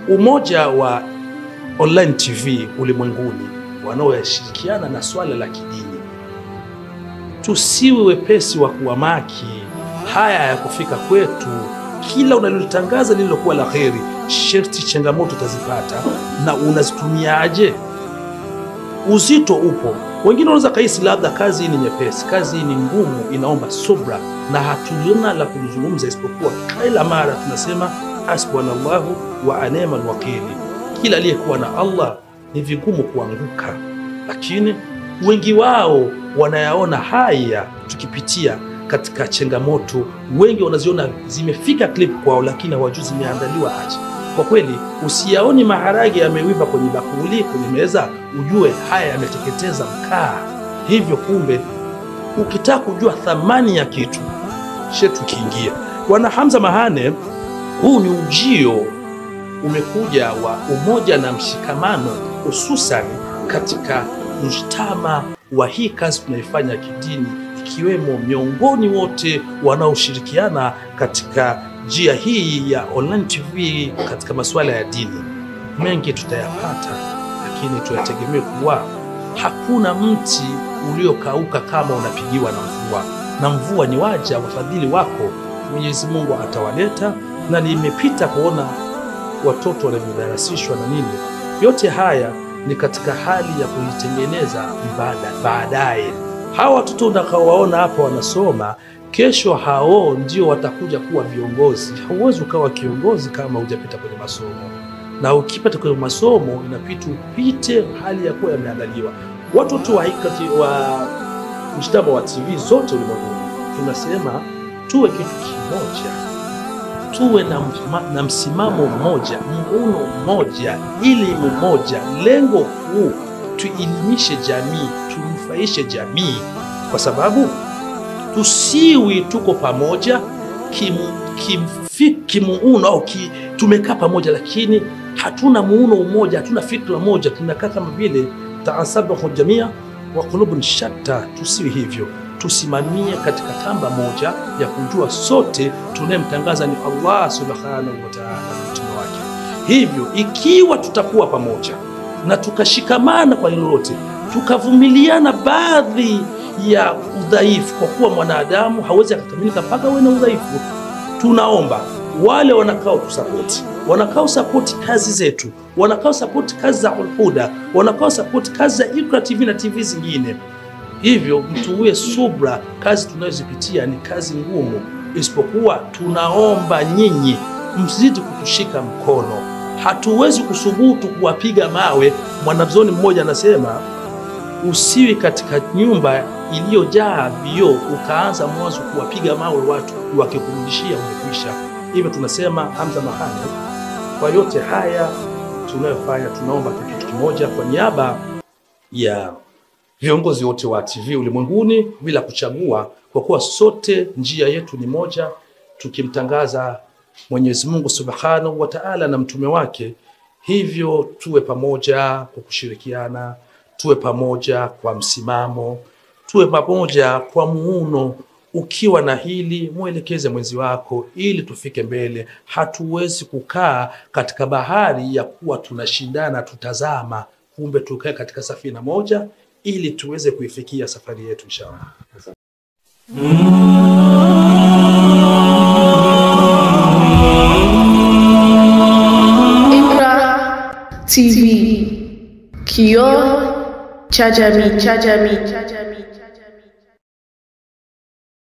Umoja wa online TV ulimwenguni wanaoshirikiana na swala la kidini, tusiwe wepesi wa kuamaki haya ya kufika kwetu. Kila unalotangaza lililokuwa la kheri, sherti changamoto tazipata, na unazitumiaje? Uzito upo. Wengine wanaweza kaisi labda kazi ni nyepesi, kazi ni ngumu, inaomba subra, na hatuna la kuzungumza isipokuwa kila mara tunasema hasbunallahu wa ni'mal wakili. Kila aliyekuwa na Allah ni vigumu kuanguka, lakini wengi wao wanayaona haya tukipitia katika changamoto. Wengi wanaziona zimefika clip kwao, lakini hawajui zimeandaliwa aje. Kwa kweli, usiyaoni maharage yamewiva kwenye bakuli kwenye meza, ujue haya yameteketeza mkaa. Hivyo kumbe, ukitaka kujua thamani ya kitu, shetu kiingia. Bwana Hamza Mahane, huu ni ujio umekuja wa umoja na mshikamano, hususan katika mshtama wa hii kazi tunaifanya kidini, ikiwemo miongoni wote wanaoshirikiana katika njia hii ya online TV katika masuala ya dini. Mengi tutayapata, lakini tuyategemee kuwa hakuna mti uliokauka kama unapigiwa na mvua, na mvua ni waja wafadhili wako. Mwenyezi Mungu atawaleta, na nimepita kuona watoto wanavyodarasishwa na nini. Yote haya ni katika hali ya kujitengeneza baadaye. Hawa watoto unakaowaona hapa wanasoma, kesho hao ndio watakuja kuwa viongozi. Hauwezi ukawa kiongozi kama hujapita kwenye masomo, na ukipata kwenye masomo inapita upite hali ya kuwa yameandaliwa. Watoto wa mshtama wa TV zote ulimwenguni tunasema tuwe kitu kimoja, tuwe na msimamo mmoja, muundo mmoja, elimu moja, lengo kuu tuelimishe jamii, tunufaishe kwa sababu tusiwi tuko pamoja kimuuno au tumekaa pamoja, lakini hatuna muuno mmoja, hatuna fikra moja, tunakaa kama vile taasabahu jamia wa qulubun shatta. Tusiwi hivyo, tusimamie katika kamba moja ya kujua sote tunayemtangaza ni Allah subhanahu wa ta'ala na mtume wake. Hivyo ikiwa tutakuwa pamoja na tukashikamana kwa lolote, tukavumiliana baadhi ya udhaifu, kwa kuwa mwanadamu hawezi kukamilika mpaka awe na udhaifu. Tunaomba wale wanakao support kazi zetu, wanakao support kazi za Al-Huda, wanakao support kazi za Iqra TV na TV zingine. Hivyo mtuwe subra, kazi tunayozipitia ni kazi ngumu, isipokuwa tunaomba nyinyi mzidi kutushika mkono. Hatuwezi kusubutu kuwapiga mawe. Mwanazuoni mmoja anasema usiwi katika nyumba iliyojaa vioo ukaanza mwanzo kuwapiga mawe watu, wakikurudishia umekwisha. Hivyo tunasema Hamza Mahane, kwa yote haya tunayofanya tunaomba kitu kimoja kwa niaba ya viongozi wote wa TV ulimwenguni bila kuchagua, kwa kuwa sote njia yetu ni moja, tukimtangaza Mwenyezi Mungu Subhanahu wa Ta'ala na mtume wake. Hivyo tuwe pamoja kwa kushirikiana, tuwe pamoja kwa msimamo, tuwe pamoja kwa muuno. Ukiwa na hili muelekeze mwenzi wako ili tufike mbele. Hatuwezi kukaa katika bahari ya kuwa tunashindana tutazama, kumbe tukae katika safina moja ili tuweze kuifikia safari yetu inshallah. Iqra TV, kioo cha jamii.